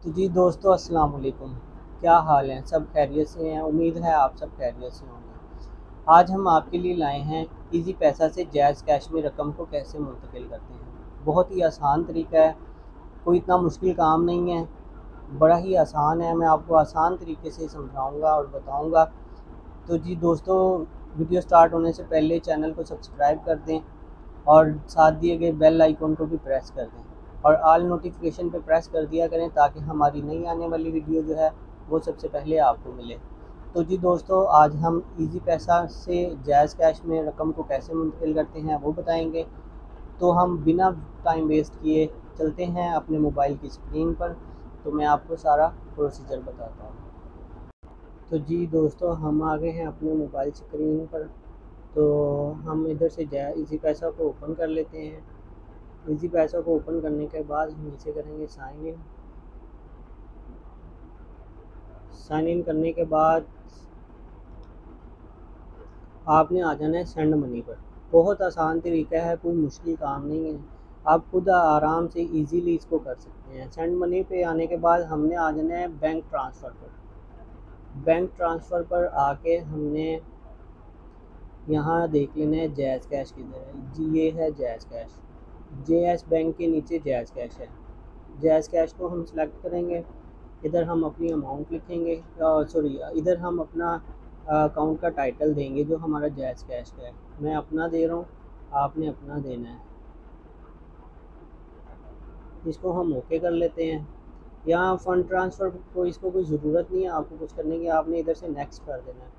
तो जी दोस्तों, अस्सलाम वालेकुम। क्या हाल है? सब खैरियत से हैं? उम्मीद है आप सब खैरियत से होंगे। आज हम आपके लिए लाए हैं इजी पैसा से जायज़ कैश में रकम को कैसे मुंतकिल करते हैं। बहुत ही आसान तरीका है, कोई इतना मुश्किल काम नहीं है, बड़ा ही आसान है। मैं आपको आसान तरीके से समझाऊंगा और बताऊंगा। तो जी दोस्तों, वीडियो स्टार्ट होने से पहले चैनल को सब्सक्राइब कर दें और साथ दिए गए बेल आइकन को भी प्रेस कर दें और ऑल नोटिफिकेशन पे प्रेस कर दिया करें ताकि हमारी नई आने वाली वीडियो जो है वो सबसे पहले आपको मिले। तो जी दोस्तों, आज हम इजी पैसा से जायज़ कैश में रकम को कैसे मुंतकिल करते हैं वो बताएंगे। तो हम बिना टाइम वेस्ट किए चलते हैं अपने मोबाइल की स्क्रीन पर। तो मैं आपको सारा प्रोसीजर बताता हूँ। तो जी दोस्तों, हम आ गए हैं अपने मोबाइल स्क्रीन पर। तो हम इधर से इजी पैसा को ओपन कर लेते हैं। इजी पैसा को ओपन करने के बाद हम इसे करेंगे साइन इन। साइन इन करने के बाद आपने आ जाना है सेंड मनी पर। बहुत आसान तरीका है, कोई मुश्किल काम नहीं है। आप खुद आराम से इजीली इसको कर सकते हैं। सेंड मनी पे आने के बाद हमने आ जाना है बैंक ट्रांसफ़र पर। बैंक ट्रांसफ़र पर आके हमने यहाँ देख लेना है जायज़ कैश किधर है। जी ये है जायज़ कैश। जेएस बैंक के नीचे जायज़ कैश है। जायज़ कैश को हम सेलेक्ट करेंगे। इधर हम अपनी अमाउंट लिखेंगे, सॉरी, इधर हम अपना अकाउंट का टाइटल देंगे जो हमारा जायज़ कैश का है। मैं अपना दे रहा हूँ, आपने अपना देना है। इसको हम ओके कर लेते हैं। यहाँ फ़ंड ट्रांसफ़र को इसको कोई ज़रूरत नहीं है आपको कुछ करने की, आपने इधर से नेक्स्ट कर देना है।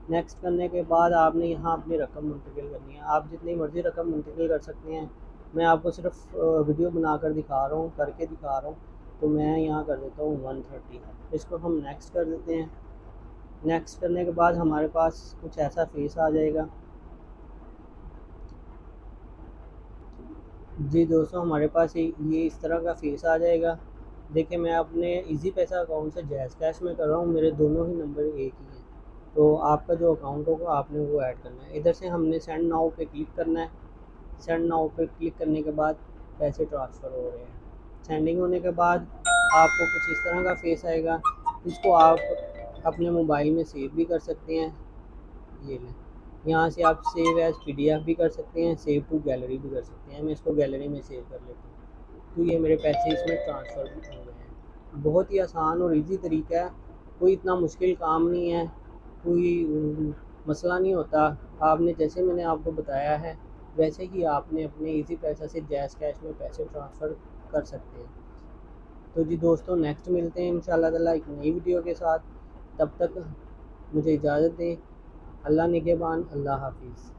नेक्स्ट करने के बाद आपने यहाँ अपनी रकम मुंतकिल करनी है। आप जितनी मर्ज़ी रकम मुंतकिल कर सकते हैं। मैं आपको सिर्फ वीडियो बनाकर दिखा रहा हूँ, करके दिखा रहा हूँ। तो मैं यहाँ कर देता हूँ 130। इसको हम नेक्स्ट कर देते हैं। नेक्स्ट करने के बाद हमारे पास कुछ ऐसा फेस आ जाएगा। जी दोस्तों, हमारे पास ये इस तरह का फेस आ जाएगा। देखिए, मैं अपने इजी पैसा अकाउंट से जायज़ कैश में कर रहा हूँ, मेरे दोनों ही नंबर एक ही हैं। तो आपका जो अकाउंट होगा आपने वो ऐड करना है। इधर से हमने सेंड नाउ पे क्लिक करना है। सेंड नाउ पे क्लिक करने के बाद पैसे ट्रांसफ़र हो रहे हैं। सेंडिंग होने के बाद आपको कुछ इस तरह का फेस आएगा। इसको आप अपने मोबाइल में सेव भी कर सकते हैं। ये लें, यहाँ से आप सेव एज़ पीडीएफ भी कर सकते हैं, सेव टू गैलरी भी कर सकते हैं। मैं इसको गैलरी में सेव कर लेता हूँ। तो ये मेरे पैसे इसमें ट्रांसफ़र भी हो गए हैं। बहुत ही आसान और इजी तरीका है, कोई इतना मुश्किल काम नहीं है, कोई मसला नहीं होता। आपने जैसे मैंने आपको बताया है वैसे ही आपने अपने इजी पैसा से जायज़ कैश में पैसे ट्रांसफ़र कर सकते हैं। तो जी दोस्तों, नेक्स्ट मिलते हैं इंशाल्लाह ताला एक नई वीडियो के साथ। तब तक मुझे इजाज़त दें। अल्लाह निगहबान। अल्लाह हाफिज़।